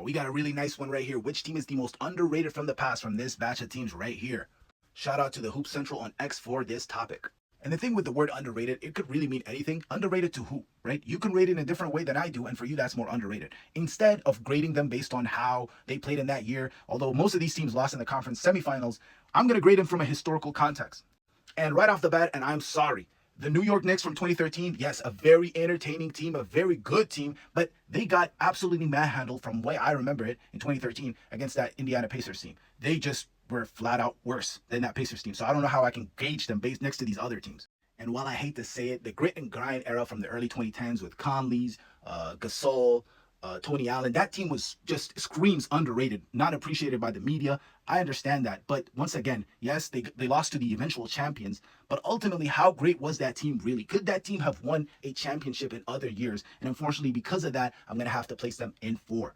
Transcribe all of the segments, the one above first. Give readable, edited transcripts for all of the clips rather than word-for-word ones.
Oh, we got a really nice one right here. Which team is the most underrated from the past from this batch of teams right here? Shout out to the Hoop Central on X for this topic. And the thing with the word underrated, it could really mean anything. Underrated to who, right? You can rate it in a different way than I do, and for you, that's more underrated. Instead of grading them based on how they played in that year, although most of these teams lost in the conference semifinals, I'm going to grade them from a historical context. And right off the bat, and I'm sorry, the New York Knicks from 2013, yes, a very entertaining team, a very good team, but they got absolutely manhandled from the way I remember it in 2013 against that Indiana Pacers team. They just were flat out worse than that Pacers team. So I don't know how I can gauge them based next to these other teams. And while I hate to say it, the grit and grind era from the early 2010s with Conley's, Gasol, Tony Allen, that team was just screams underrated, not appreciated by the media. I understand that. But once again, yes, they lost to the eventual champions. But ultimately, how great was that team really? Could that team have won a championship in other years? And unfortunately, because of that, I'm going to have to place them in 4.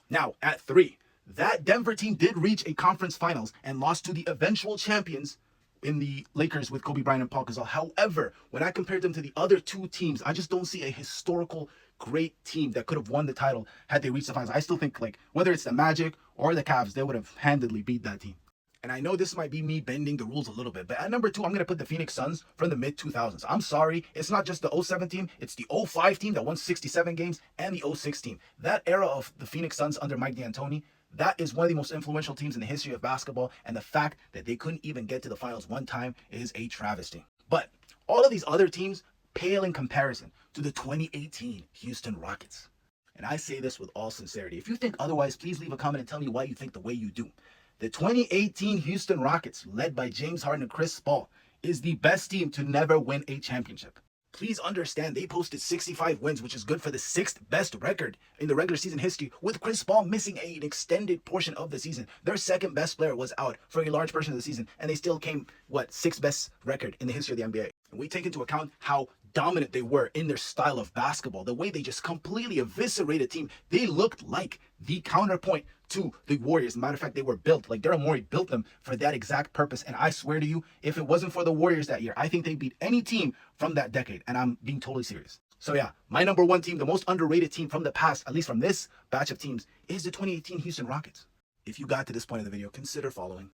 Now, at 3, that Denver team did reach a conference finals and lost to the eventual champions in the Lakers with Kobe Bryant and Paul Gasol. However, when I compared them to the other 2 teams, I just don't see a historical great team that could have won the title had they reached the finals. I still think, like, whether it's the Magic or the Cavs, they would have handedly beat that team. And I know this might be me bending the rules a little bit, but at number 2, I'm going to put the Phoenix Suns from the mid-2000s. I'm sorry, it's not just the 07 team, it's the 05 team that won 67 games and the 06 team. That era of the Phoenix Suns under Mike D'Antoni, that is one of the most influential teams in the history of basketball, and the fact that they couldn't even get to the finals one time is a travesty. But all of these other teams pale in comparison to the 2018 Houston Rockets. And I say this with all sincerity. If you think otherwise, please leave a comment and tell me why you think the way you do. The 2018 Houston Rockets, led by James Harden and Chris Paul, is the best team to never win a championship. Please understand, they posted 65 wins, which is good for the 6th best record in the regular season history, with Chris Paul missing an extended portion of the season. Their 2nd best player was out for a large portion of the season, and they still came, 6th best record in the history of the NBA. And we take into account how dominant they were in their style of basketball, the way they just completely eviscerated a team. They looked like the counterpoint to the Warriors. Matter of fact, they were built, like Daryl Morey built them for that exact purpose. And I swear to you, if it wasn't for the Warriors that year, I think they beat any team from that decade. And I'm being totally serious. So yeah, my number 1 team, the most underrated team from the past, at least from this batch of teams, is the 2018 Houston Rockets. If you got to this point of the video, consider following.